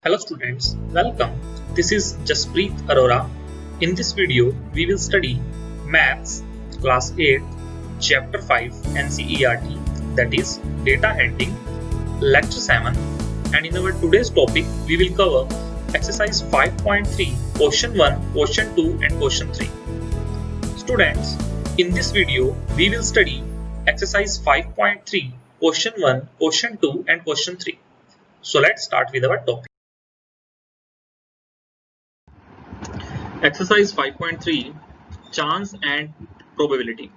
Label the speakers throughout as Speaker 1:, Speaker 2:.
Speaker 1: Hello students, welcome. This is Jaspreet Arora. In this video, we will study Maths Class 8, Chapter 5 NCERT, that is Data Handling, Lecture 7, and in our today's topic, we will cover Exercise 5.3, Question 1, Question 2 and Question 3. Students, in this video, we will study Exercise 5.3, Question 1, Question 2 and Question 3. So let's start with our topic. Exercise 5.3 Chance and Probability.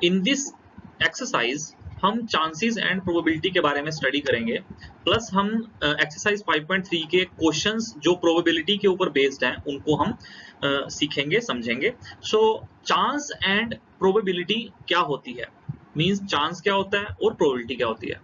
Speaker 1: In this exercise हम chances and probability के बारे में study करेंगे, plus हम exercise 5.3 के questions जो probability के ऊपर बेस्ड हैं उनको हम सीखेंगे, समझेंगे. सो चांस एंड प्रोबेबिलिटी क्या होती है, मींस चांस क्या होता है और प्रोबेबिलिटी क्या होती है.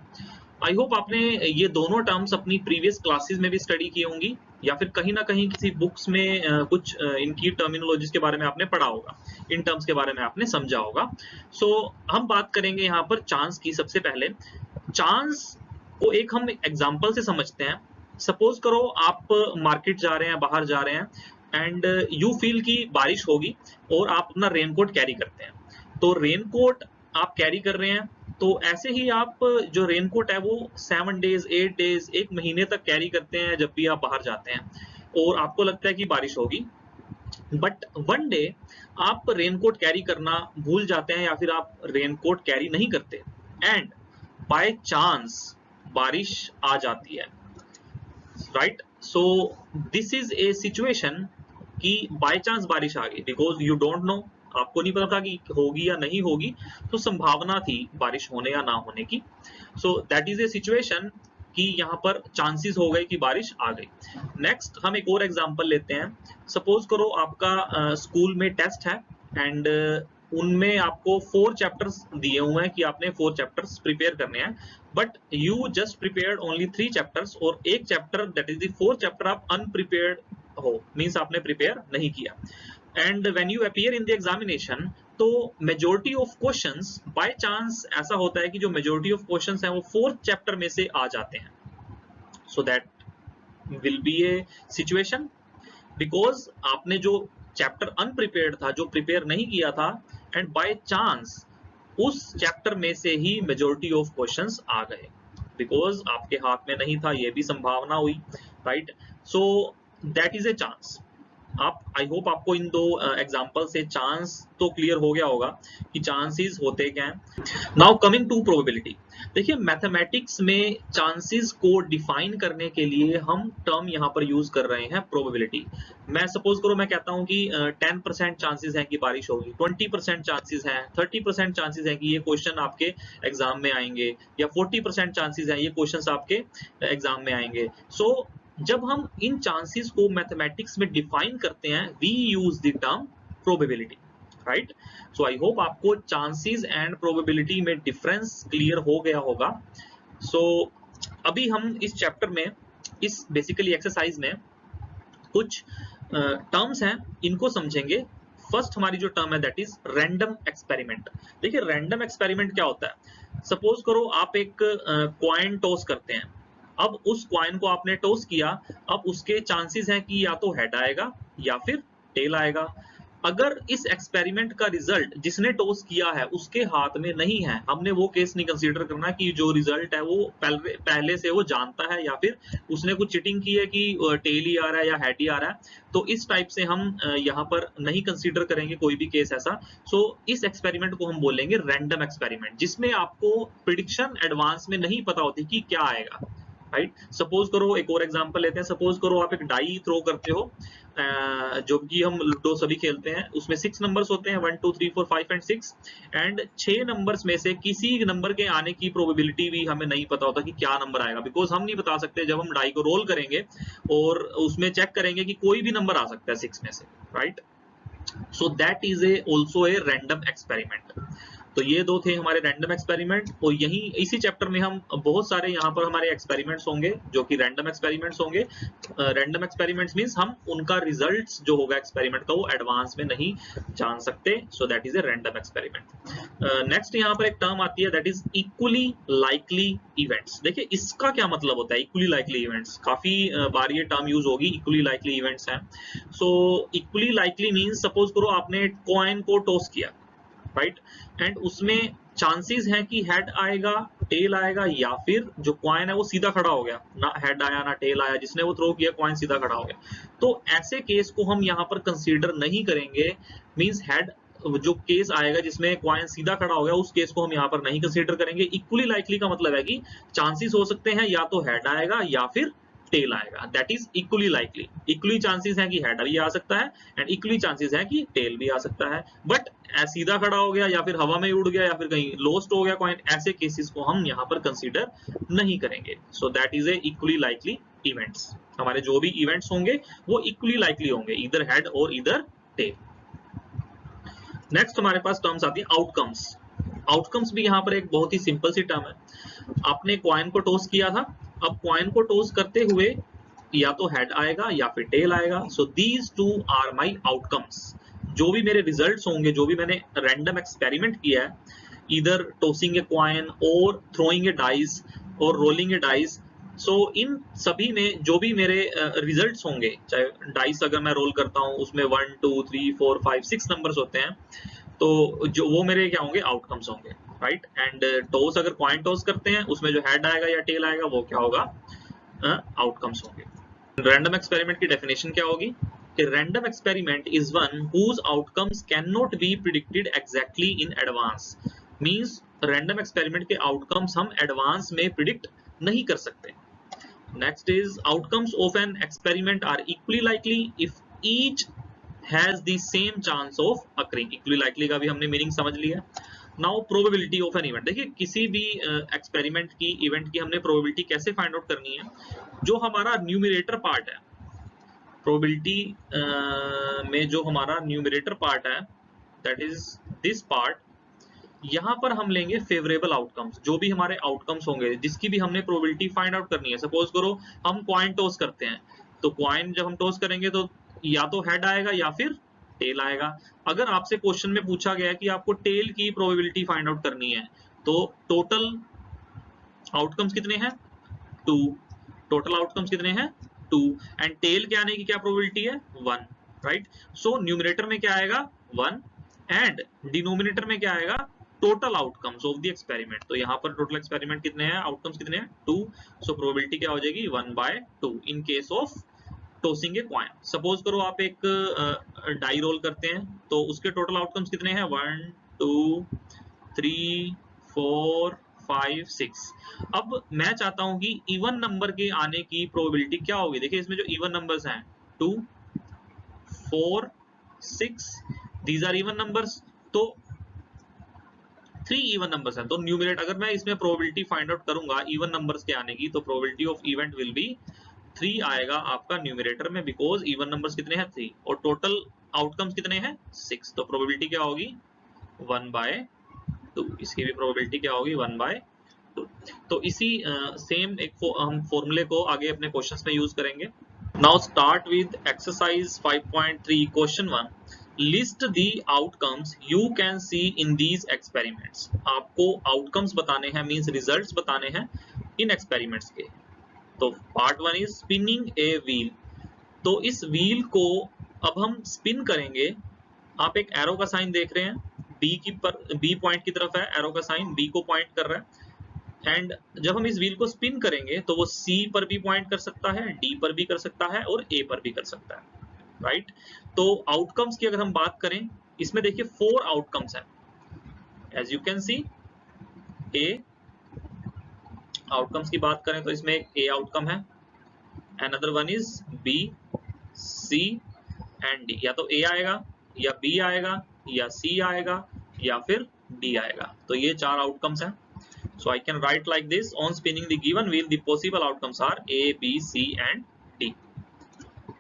Speaker 1: आई होप आपने ये दोनों टर्म्स अपनी प्रीवियस क्लासेस में भी स्टडी की होंगी या फिर कहीं ना कहीं किसी बुक्स में कुछ इनकी टर्मिनोलॉजीज के बारे में आपने पढ़ा होगा, इन टर्म्स के बारे में आपने समझा होगा. सो हम बात करेंगे यहाँ पर चांस की. सबसे पहले चांस को एक हम एग्जांपल से समझते हैं. सपोज करो आप मार्केट जा रहे हैं, बाहर जा रहे हैं एंड यू फील कि बारिश होगी और आप अपना रेनकोट कैरी करते हैं. तो रेनकोट आप कैरी कर रहे हैं, तो ऐसे ही आप जो रेनकोट है वो 7 डेज 8 डेज, एक महीने तक कैरी करते हैं जब भी आप बाहर जाते हैं और आपको लगता है कि बारिश होगी. बट वन डे आप रेनकोट कैरी करना भूल जाते हैं या फिर आप रेनकोट कैरी नहीं करते एंड बाय चांस बारिश आ जाती है, right. So this is a situation कि बाय चांस बारिश आ गई, बिकॉज यू डोंट नो, आपको नहीं पता था कि होगी या नहीं होगी, तो संभावना थी बारिश होने या ना होने की. So that is a situation कि यहाँ पर चांसेस हो गए कि बारिश आ गई. नेक्स्ट हम एक और एग्जांपल लेते हैं. सपोज करो आपका स्कूल में टेस्ट है एंड उनमें आपको 4 चैप्टर्स दिए हुए हैं कि आपने 4 चैप्टर्स प्रिपेयर करने हैं, but you just prepared only 3 chapters और एक chapter that is the 4th chapter आप अनप्रिपेयर्ड हो, मींस आपने प्रिपेयर नहीं किया. And when you appear in the examination, तो majority of questions by chance ऐसा होता है कि जो मेजॉरिटी ऑफ क्वेश्चंस हैं वो 4th चैप्टर में से आ जाते हैं. So that will be A situation because आपने जो चैप्टर अनप्रिपेयर्ड था, जो प्रिपेयर नहीं किया था, एंड बाय चांस उस चैप्टर में से ही मेजॉरिटी ऑफ क्वेश्चंस आ गए बिकॉज आपके हाथ में नहीं था, ये भी संभावना हुई, right. So that is a chance. आप आई होप आपको इन दो एग्जांपल से चांस तो क्लियर हो गया होगा कि चांसेस होते क्या हैं. Now coming to probability. देखिए मैथमेटिक्स में चांसेस को डिफाइन करने के लिए हम टर्म यहाँ पर यूज कर रहे हैं प्रोबेबिलिटी. मैं सपोज करो मैं कहता हूँ कि 10% चांसेस हैं कि बारिश होगी, 20% चांसेस हैं, 30% चांसेस हैं कि ये क्वेश्चन आपके एग्जाम में आएंगे, या 40% चांसेस हैं ये क्वेश्चन आपके एग्जाम में आएंगे. सो जब हम इन चांसेस को मैथमेटिक्स में डिफाइन करते हैं, we use the term probability, right. So I hope आपको चांसेस एंड प्रोबेबिलिटी में डिफरेंस क्लियर हो गया होगा. सो अभी हम इस चैप्टर में, इस बेसिकली एक्सरसाइज में कुछ टर्म्स हैं, इनको समझेंगे. फर्स्ट हमारी जो टर्म है दैट इज रैंडम एक्सपेरिमेंट. देखिए रैंडम एक्सपेरिमेंट क्या होता है. सपोज करो आप एक कॉइन टॉस करते हैं. अब उस कॉइन को आपने टॉस किया, अब उसके चांसेस हैं कि या तो हेड आएगा या फिर टेल आएगा. अगर इस एक्सपेरिमेंट का रिजल्ट जिसने टॉस किया है उसके हाथ में नहीं है, हमने वो केस नहीं कंसीडर करना कि जो रिजल्ट है वो पहले से वो जानता है या फिर उसने कुछ चीटिंग की है कि टेल ही आ रहा है या हेड ही आ रहा है. तो इस टाइप से हम यहाँ पर नहीं कंसीडर करेंगे कोई भी केस ऐसा. सो इस एक्सपेरिमेंट को हम बोलेंगे रैंडम एक्सपेरिमेंट, जिसमें आपको प्रिडिक्शन एडवांस में नहीं पता होती कि क्या आएगा, राइट. सपोज करो एक और एग्जांपल लेते हैं. सपोज करो आप एक डाई थ्रो करते हो, जो कि हम लूडो सभी खेलते हैं, उसमें 6 नंबर्स होते हैं, 1 2 3 4 5 एंड 6, एंड 6 नंबर्स में से किसी नंबर के आने की प्रोबेबिलिटी भी हमें नहीं पता होता कि क्या नंबर आएगा, बिकॉज हम नहीं बता सकते. जब हम डाई को रोल करेंगे और उसमें चेक करेंगे कि कोई भी नंबर आ सकता है 6 में से, right. So that is a also a random experiment. तो ये दो थे हमारे रैंडम एक्सपेरिमेंट, और यही इसी चैप्टर में हम बहुत सारे यहाँ पर हमारे एक्सपेरिमेंट्स होंगे जो कि रैंडम एक्सपेरिमेंट्स होंगे। रैंडम एक्सपेरिमेंट्स मींस हम उनका रिजल्ट्स जो होगा एक्सपेरिमेंट का वो एडवांस में नहीं जान सकते, so that is a random experiment. Next यहाँ पर एक टर्म आती है that is equally likely events. देखिए इसका क्या मतलब होता है इक्वली लाइकली इवेंट्स, काफी बार ये टर्म यूज होगी, इक्वली लाइकली इवेंट्स हैं। सो इक्वली लाइकली मींस सपोज करो आपने कॉइन को टॉस किया, राइट, एंड उसमें चांसेस है कि हेड आएगा, टेल आएगा, या फिर जो कॉइन है वो सीधा खड़ा हो गया, ना हेड आया ना टेल आया, जिसने वो थ्रो किया कॉइन सीधा खड़ा हो गया। तो ऐसे केस को हम यहाँ पर कंसीडर नहीं करेंगे, मींस हेड जो केस आएगा जिसमें कॉइन सीधा खड़ा हो गया उस केस को हम यहाँ पर नहीं कंसीडर करेंगे। इक्वली लाइकली का मतलब है कि चांसेस हो सकते हैं या तो हेड आएगा या फिर टेल आएगा, that is equally likely. Equally chances है कि हेड भी आ सकता है एंड इक्वली चांसेस है कि टेल भी आ सकता है, बट सीधा खड़ा हो गया या फिर हवा में उड़ गया या फिर कहीं लॉस्ट हो गया कॉइन, ऐसे केसेस को हम यहाँ पर कंसीडर नहीं करेंगे। So that is a equally likely events. हमारे जो भी इवेंट्स होंगे वो इक्वली लाइकली होंगे, इधर हेड और इधर टेल। नेक्स्ट हमारे पास टर्म्स आती है आउटकम्स। आउटकम्स भी यहाँ पर एक बहुत ही सिंपल सी टर्म है। आपने कॉइन को टॉस किया था, अब कॉइन को टॉस करते हुए या तो हेड आएगा या फिर टेल आएगा, so these two are my outcomes. जो भी मेरे रिजल्ट्स होंगे, जो भी मैंने रैंडम एक्सपेरिमेंट किया है, इधर टॉसिंग ए कॉइन और थ्रोइंग ए डाइस और रोलिंग ए डाइस, सो इन सभी में जो भी मेरे रिजल्ट्स होंगे, चाहे डाइस अगर मैं रोल करता हूँ उसमें 1 2 3 4 5 6 नंबर्स होते हैं, तो जो वो मेरे क्या होंगे आउटकम्स होंगे, राइट। एंड टॉस अगर कॉइन टॉस करते हैं उसमें जो हेड आएगा या टेल आएगा वो क्या होगा, आउटकम्स होंगे। रैंडम एक्सपेरिमेंट की डेफिनेशन क्या होगी कि random experiment is one whose outcomes can not be predicted exactly in advance. Means random experiment के आउटकम्स हम एडवांस में प्रिडिक्ट नहीं कर सकते। Next is outcomes of an experiment are equally likely if each has the same chance of occurring. Equally likely का भी हमने meaning समझ लिया। Now probability of an event. देखिए किसी भी एक्सपेरिमेंट की इवेंट की हमने प्रोबेबिलिटी कैसे फाइंड आउट करनी है, जो हमारा न्यूमरेटर पार्ट है प्रोबेबिलिटी में, जो हमारा न्यूमरेटर पार्ट है दैट इज दिस पार्ट, यहाँ पर हम लेंगे फेवरेबल आउटकम्स। जो भी हमारे आउटकम्स होंगे जिसकी भी हमने प्रोबेबिलिटी फाइंड आउट करनी है, सपोज करो हम कॉइन टॉस करते हैं, तो कॉइन जब हम टॉस करेंगे तो या तो हेड आएगा या फिर टेल आएगा। अगर आपसे क्वेश्चन में पूछा गया कि आपको टेल की प्रोबेबिलिटी फाइंड आउट करनी है, तो टोटल आउटकम्स कितने हैं 2, टोटल आउटकम्स कितने हैं 2, एंड टेल के आने की क्या प्रोबेबिलिटी है 1, राइट। सो न्यूमरेटर में क्या आएगा 1 एंड डिनोमिनेटर में क्या आएगा total outcomes of the experiment. तो यहाँ पर टोटल एक्सपेरिमेंट कितने हैं, आउटकम्स कितने हैं 2, सो प्रोबेबिलिटी क्या हो जाएगी 1/2 in case of tossing a coin. Suppose करो आप एक डाई रोल करते हैं, तो उसके टोटल आउटकम्स कितने हैं 1 2 3 4 5 6। अब मैं चाहता हूं कि इवन नंबर के आने की प्रोबेबिलिटी क्या होगी। देखिए इसमें जो इवन नंबर्स हैं 2 4 6 दीज आर इवन नंबर्स, तो 3 इवन नंबर्स हैं, तो न्यूमरेटर अगर मैं इसमें प्रोबेबिलिटी फाइंड आउट करूंगा इवन नंबर्स के आने की, तो probability of event will be 3 आएगा आपका न्यूमरेटर में, बिकॉज इवन नंबर्स कितने हैं 3 और टोटल आउटकम्स कितने हैं 6, तो प्रोबेबिलिटी क्या होगी 1/2। इसकी भी प्रोबेबिलिटी क्या होगी 1/2। तो इसी सेम एक हम फॉर्मूले को आगे अपने क्वेश्चंस में यूज करेंगे। Now start with exercise 5.3 question 1, list the outcomes you can see in these experiments. आपको आउटकम्स बताने हैं, मींस रिजल्ट्स बताने हैं इन एक्सपेरिमेंट्स के। तो part 1 is spinning a wheel. तो इस व्हील को अब हम स्पिन करेंगे। आप एक एरो का साइन देख रहे हैं, बी पॉइंट की तरफ है एरो का साइन, बी को पॉइंट कर रहा है, एंड जब हम इस व्हील को स्पिन करेंगे तो वो सी पर भी पॉइंट कर सकता है, डी पर भी कर सकता है और ए पर भी कर सकता है, राइट। तो आउटकम्स की अगर हम बात करें, इसमें देखिए 4 आउटकम्स हैं, as you can see. A outcomes की बात करें तो इसमें एक ए आउटकम है, another one is B, C and D. या तो ए आएगा या बी आएगा या सी आएगा या फिर डी आएगा। तो ये 4 आउटकम्स हैं। So I can write like this: on spinning the given wheel, the possible outcomes are A, B, C and D.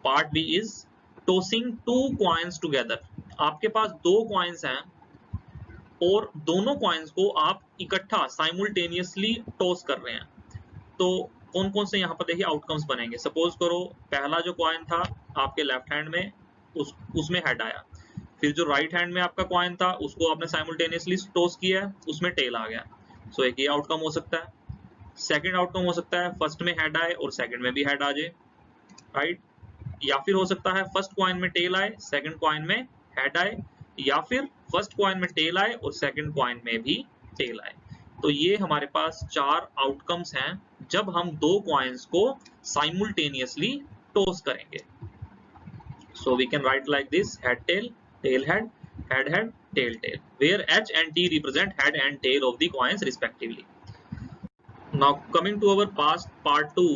Speaker 1: Part B is tossing 2 coins together. आपके पास 2 coins हैं और दोनों कॉइन्स को आप इकट्ठा साइमुलटेनियसली टॉस कर रहे हैं, तो कौन कौन से यहाँ पर देखिए आउटकम्स बनेंगे। सपोज करो पहला जो कॉइन था आपके लेफ्ट हैंड में उसमें हेड आया, फिर जो राइट हैंड में आपका कॉइन था उसको आपने साइमुलटेनियसली टॉस किया, उसमें टेल आ गया। सो एक ये आउटकम हो सकता है। सेकंड आउटकम हो सकता है फर्स्ट में हेड आए और सेकंड में भी हेड आ जाए, राइट। या फिर हो सकता है फर्स्ट कॉइन में टेल आए, सेकंड कॉइन में हेड आए, या फिर फर्स्ट कॉइन में टेल आए और सेकंड कॉइन में भी टेल आए। तो ये हमारे पास 4 आउटकम्स हैं जब हम दो कॉइन्स को साइमुलटेनियसली टॉस करेंगे। So we can write like this: head tail, tail head, head head, tail tail, where H and T represent head and tail of the coins respectively. Now coming to our part 2,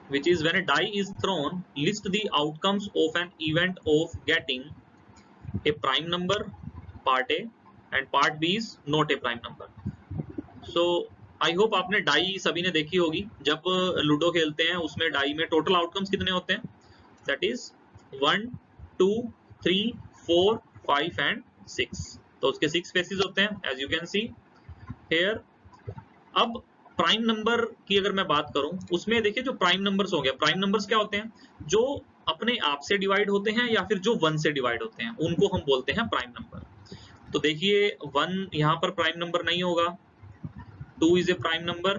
Speaker 1: which is when a die is thrown, list the outcomes of an event of getting a prime number, part A, and part B is not a prime number. So I hope आपने die सभी ने देखी होगी। जब ludo खेलते हैं उसमें die में टोटल आउटकम्स कितने होते हैं, दैट इज 1 2 3 4 5 एंड 6। तो उसके 6 फेसेस होते हैं as you can see here. अब प्राइम नंबर की अगर मैं बात करूं, उसमें देखिए जो प्राइम नंबर्स हो गए, प्राइम नंबर्स क्या होते हैं, जो अपने आप से डिवाइड होते हैं या फिर जो 1 से डिवाइड होते हैं, उनको हम बोलते हैं प्राइम नंबर। तो देखिए 1 यहाँ पर प्राइम नंबर नहीं होगा, 2 is a prime number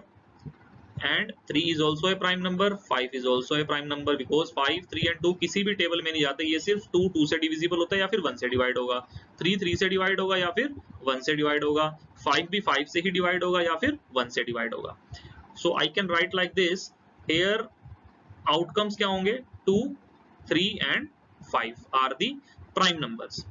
Speaker 1: and 3 is also a prime number, 5 is also a prime number because 5 3 and 2 किसी भी टेबल में नहीं जाते। ये सिर्फ 2 2 से डिविजिबल होता है या फिर 1 से डिवाइड होगा, 3 3 से डिवाइड होगा या फिर 1 से डिवाइड होगा, 5 भी 5 से ही डिवाइड होगा या फिर 1 से डिवाइड होगा। So I can write like this here, outcomes क्या होंगे, 2 3 and 5 are the prime numbers.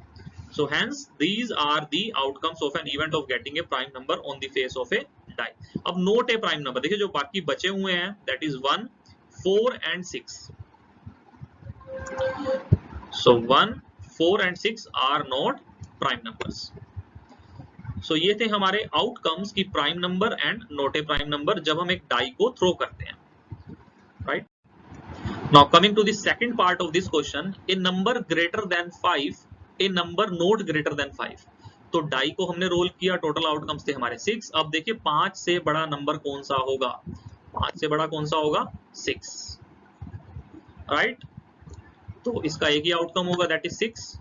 Speaker 1: So hence these are the outcomes of an event of getting a prime number on the face of a die. अब not a prime number देखिए जो बाकी बचे हुए हैं, that is 1 4 and 6. So 1 4 and 6 are not prime numbers. So ये थे हमारे outcomes की prime number and not a prime number जब हम एक die को throw करते हैं, right? Now coming to the second part of this question, a number greater than 5, a number not greater than 5. तो डाई को हमने रोल किया, टोटल आउटकम्स थे हमारे 6। अब देखिए 5 से बड़ा नंबर कौन सा होगा, 5 से बड़ा कौन सा होगा, 6, राइट। तो इसका एक ही आउटकम होगा, that is 6।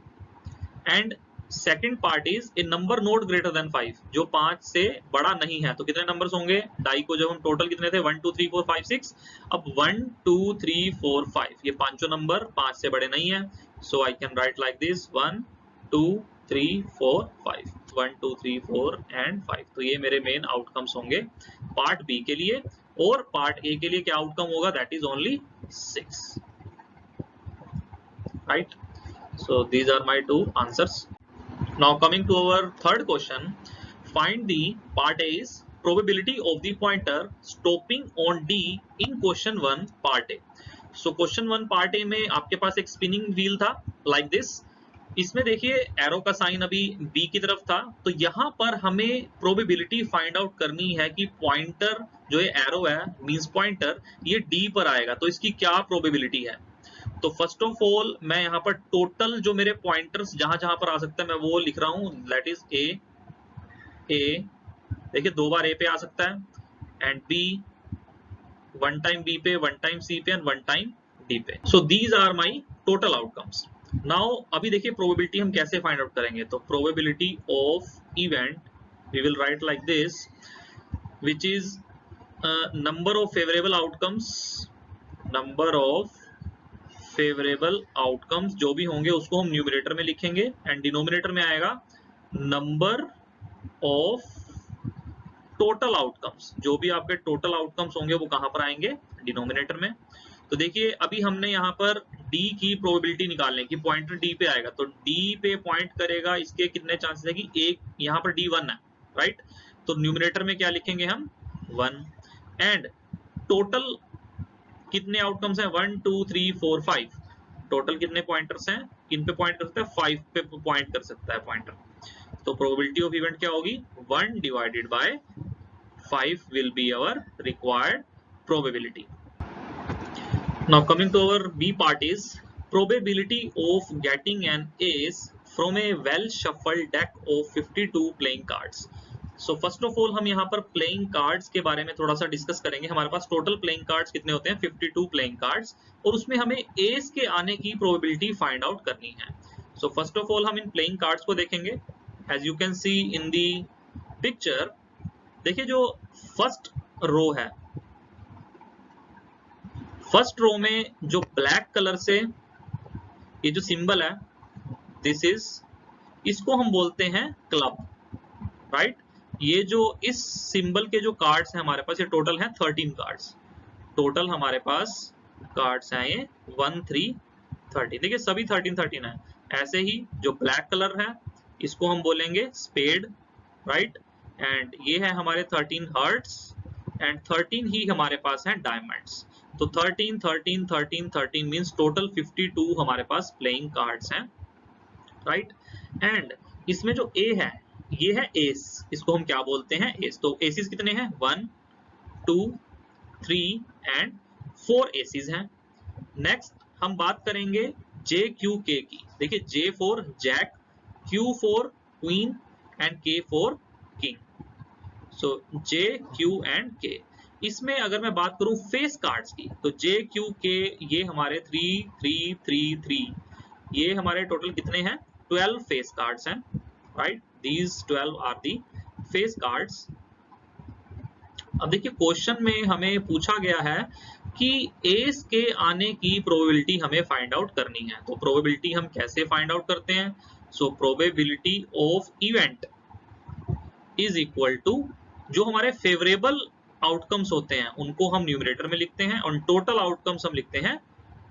Speaker 1: And second part is a number not greater than 5, जो 5 से बड़ा नहीं है। तो कितने नंबर्स होंगे डाई को, जब हम टोटल कितने थे 1 2 3 4 5 6, अब 1 2 3 4 5 ये पांचों नंबर 5 से बड़े नहीं है। So I can write like this 1 2 3 4 5, 1 2 3 4 and 5। तो ये मेरे मेन आउटकम्स होंगे पार्ट बी के लिए। और पार्ट ए के लिए क्या आउटकम होगा, that is only 6, right. So these are my two answers. Now coming to our third question, find the part A is probability of the pointer stopping on D in question 1 part A. So question 1 part A में आपके पास एक spinning wheel था like this। इसमें देखिए arrow का sign अभी B की तरफ था, तो यहाँ पर हमें प्रोबेबिलिटी फाइंड आउट करनी है कि पॉइंटर जो ये एरो है मींस पॉइंटर ये D पर आएगा, तो इसकी क्या प्रोबेबिलिटी है। तो फर्स्ट ऑफ ऑल मैं यहाँ पर टोटल जो मेरे पॉइंटर्स जहां जहां पर आ सकता है मैं वो लिख रहा हूं, दैट इज ए, देखिए 2 बार ए पे आ सकता है, एंड बी 1 टाइम बी पे, 1 टाइम सी पे एंड 1 टाइम डी पे। So these are my total outcomes. Now अभी देखिए प्रोबेबिलिटी हम कैसे फाइंड आउट करेंगे। तो probability of event we will write like this, which is number of favourable outcomes, number of favourable outcomes जो भी होंगे उसको हम न्यूमरेटर में लिखेंगे, एंड डिनोमिनेटर में आएगा नंबर ऑफ टोटल आउटकम्स। जो भी आपके टोटल आउटकम्स होंगे वो कहां पर आएंगे, डिनोमिनेटर में। तो देखिए अभी हमने यहाँ पर D की प्रोबेबिलिटी निकालने की, पॉइंटर D पे आएगा तो D पे पॉइंट करेगा, इसके कितने चांसेस है कि एक, यहाँ पर D1 है, राइट। तो न्यूमरेटर में क्या लिखेंगे हम 1, एंड टोटल कितने आउटकम्स हैं 1 2 3 4 5, टोटल कितने पॉइंटर्स हैं, किन पे पॉइंट कर सकता है, 5 पे पॉइंट कर सकता है पॉइंटर। तो प्रोबेबिलिटी ऑफ इवेंट क्या होगी, 1 divided by 5 will be our required probability. Now coming to our B part is probability of getting an ace from A well shuffled deck of 52 playing cards. So first of all हम यहाँ पर playing cards के बारे में थोड़ा सा discuss करेंगे। हमारे पास टोटल प्लेइंग कार्ड्स कितने होते हैं? 52 प्लेइंग कार्ड्स, और उसमें हमें एस के आने की प्रोबेबिलिटी फाइंड आउट करनी है। सो फर्स्ट ऑफ ऑल हम इन प्लेइंग कार्ड्स को देखेंगे। As you can see in the picture, देखिए जो फर्स्ट रो है, फर्स्ट रो में जो ब्लैक कलर से ये जो सिंबल है, दिस इज, इसको हम बोलते हैं क्लब, राइट। ये जो इस सिंबल के जो कार्ड्स हैं हमारे पास, ये टोटल है 13 कार्ड्स। टोटल हमारे पास कार्ड्स हैं ये 1 3 13। देखिए सभी 13 है। ऐसे ही जो ब्लैक कलर है इसको हम बोलेंगे स्पेड, राइट। एंड ये है हमारे 13 हर्ट्स, एंड 13 ही हमारे पास है डायमंड्स। तो 13 13 13 13 मींस टोटल 52 हमारे पास प्लेइंग कार्ड्स हैं, राइट। एंड इसमें जो ए है ये है एस, इसको हम क्या बोलते हैं? एस। तो एसीज कितने हैं? 1 2 3 एंड 4 एसीज हैं। नेक्स्ट हम बात करेंगे जे क्यू के की। देखिए J for jack, Q for queen and K for king. So J Q and K. इसमें अगर मैं बात करूं फेस कार्ड्स की, तो जे क्यू के ये हमारे 3 3 3 3, ये हमारे टोटल कितने हैं? 12 फेस कार्ड्स हैं, right. These 12 are the face cards. अब देखिए क्वेश्चन में हमें पूछा गया है कि एस के आने की प्रोबेबिलिटी हमें फाइंड आउट करनी है। तो प्रोबेबिलिटी हम कैसे फाइंड आउट करते हैं? So probability of event is equal to, जो हमारे फेवरेबल आउटकम्स होते हैं उनको हम न्यूमरेटर में लिखते हैं और टोटल आउटकम्स हम लिखते हैं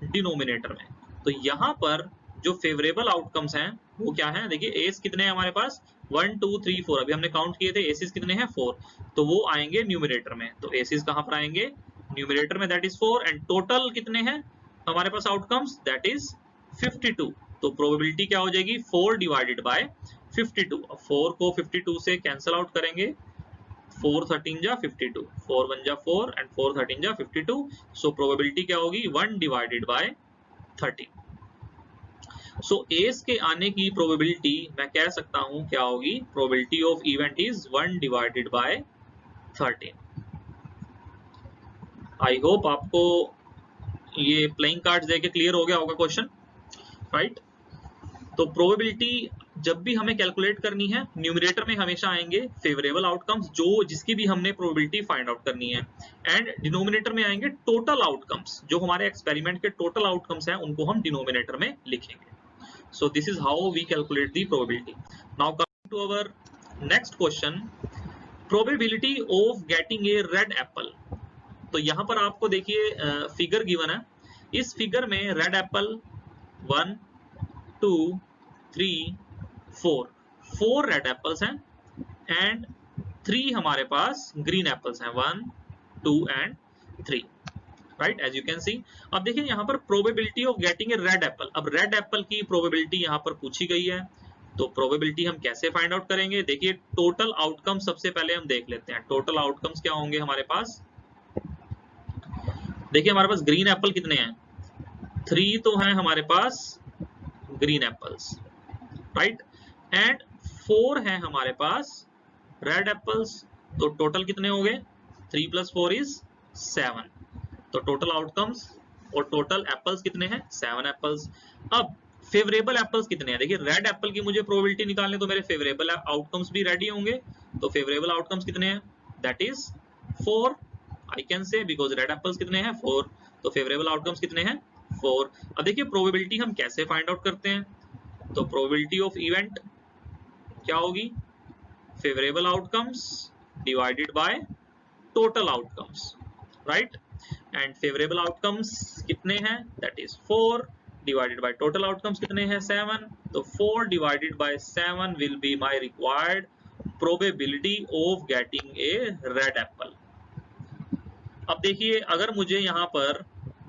Speaker 1: डिनोमिनेटर में। तो यहाँ पर जो फेवरेबल आउटकम्स हैं वो क्या है? देखिए एस कितने हैं हमारे पास? 1 2 3 4, अभी हमने काउंट किए थे। एसिस कितने हैं? 4, तो वो आएंगे न्यूमरेटर में। तो एसिस कहाँ पर आएंगे? न्यूमरेटर में, दैट इज 4। एंड टोटल कितने हैं हमारे पास आउटकम्स? That is 52। तो प्रोबेबिलिटी क्या हो जाएगी? 4 डिवाइडेड बाय 52। अब 4 को 52 से कैंसिल आउट करेंगे, 4 13 जा 52, 4 1 जा 4 एंड 4 13 जा 52। सो प्रोबेबिलिटी क्या होगी? 1 डिवाइडेड बाय 13। सो एस के आने की प्रोबेबिलिटी मैं कह सकता हूं क्या होगी? Probability of event is 1 divided by 13। I hope आपको ये प्लेइंग कार्ड्स देके क्लियर हो गया होगा क्वेश्चन, राइट। तो प्रोबेबिलिटी जब भी हमें कैलकुलेट करनी है, न्यूमरेटर में हमेशा आएंगे फेवरेबल आउटकम्स जो जिसकी भी हमने प्रोबेबिलिटी फाइंड आउट करनी है, एंड डिनोमिनेटर में आएंगे टोटल आउटकम्स, जो हमारे एक्सपेरिमेंट के टोटल आउटकम्स हैं उनको हम डिनोमिनेटर में लिखेंगे। So this is how we calculate the probability. Now coming to our next question, probability of getting a red apple. तो यहाँ पर आपको देखिए फिगर गिवन है। इस फिगर में रेड एप्पल 1 2 3 4, 4 रेड एप्पल्स हैं एंड 3 हमारे पास ग्रीन एप्पल्स हैं, 1 2 and 3, right, as you can see. अब देखिए यहाँ पर probability of getting a red apple. अब रेड एप्पल की प्रोबेबिलिटी यहाँ पर पूछी गई है, तो प्रोबेबिलिटी हम कैसे फाइंड आउट करेंगे? देखिए टोटल आउटकम सबसे पहले हम देख लेते हैं। टोटल आउटकम्स क्या होंगे हमारे पास? देखिए हमारे पास ग्रीन एप्पल कितने हैं? 3 तो हैं हमारे पास ग्रीन एप्पल्स, राइट, एंड 4 हैं हमारे पास रेड एप्पल्स। तो टोटल कितने हो गए? 3 + 4 इज 7। तो टोटल आउटकम्स और टोटल एप्पल्स कितने हैं? 7 एप्पल्स। अब फेवरेबल एप्पल्स कितने हैं? देखिए रेड एप्पल की मुझे प्रोबेबिलिटी निकालनी, तो मेरे फेवरेबल आउटकम्स भी रेडी होंगे। तो फेवरेबल आउटकम्स कितने हैं? That is 4, I can say, because red apples कितने हैं? 4। तो फेवरेबल आउटकम्स कितने हैं? 4। अब देखिए प्रोबेबिलिटी हम कैसे फाइंड आउट करते हैं? तो प्रोबेबिलिटी ऑफ इवेंट क्या होगी? Favourable outcomes divided by total outcomes, right. And favourable outcomes कितने हैं? That is 4 divided by total outcomes कितने हैं? 7। तो 4 divided by 7 will be my required probability of getting a red apple. अब देखिए अगर मुझे यहाँ पर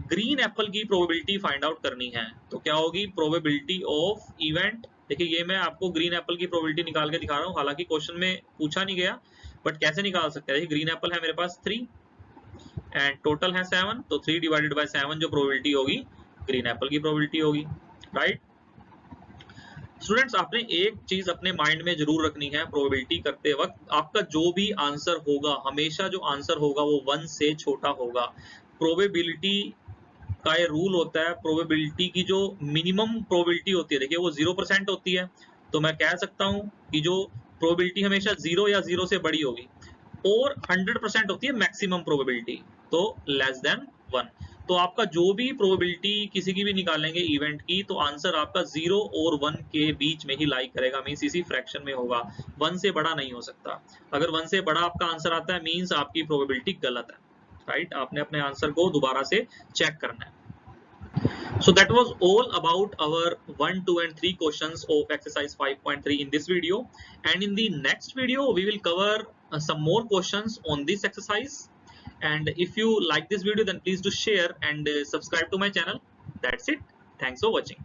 Speaker 1: ग्रीन एप्पल की प्रोबेबिलिटी फाइंड आउट करनी है तो क्या होगी? Probability of event. देखिए ये मैं आपको ग्रीन एप्पल की प्रोबेबिलिटी निकाल के दिखा रहा हूँ, हालांकि क्वेश्चन में पूछा नहीं गया, बट कैसे निकाल सकते हैं? देखिए ग्रीन एप्पल है मेरे पास 3 एंड टोटल है 7, तो 3 डिवाइडेड बाय 7 जो प्रोबेबिलिटी होगी ग्रीन एप्पल की प्रोबेबिलिटी होगी, राइट। स्टूडेंट्स आपने एक चीज अपने माइंड में जरूर रखनी है, प्रोबेबिलिटी करते वक्त आपका जो भी आंसर होगा, हमेशा जो आंसर होगा वो 1 से छोटा होगा। प्रोबेबिलिटी का ये रूल होता है, प्रोबेबिलिटी की जो मिनिमम प्रोबेबिलिटी होती है, देखिए वो 0% होती है, तो मैं कह सकता हूं कि जो प्रोबेबिलिटी हमेशा 0 या 0 से बड़ी होगी, और 100% होती है मैक्सिमम प्रोबेबिलिटी, तो लेस देन 1। तो आपका जो भी प्रोबेबिलिटी किसी की भी निकालेंगे इवेंट की, तो आंसर आपका 0 और 1 के बीच में ही लाई करेगा, मींस इसी फ्रैक्शन में होगा, 1 से बड़ा नहीं हो सकता। अगर 1 से बड़ा आपका आंसर आता है मींस आपकी प्रोबेबिलिटी गलत है, राइट। आपने अपने आंसर को दोबारा से चेक करना है। So that was all about our 1, 2 and 3 questions of exercise 5.3 in this video, and in the next video we will cover some more questions on this exercise. And if you like this video, then please do share and subscribe to my channel. That's it. Thanks for watching.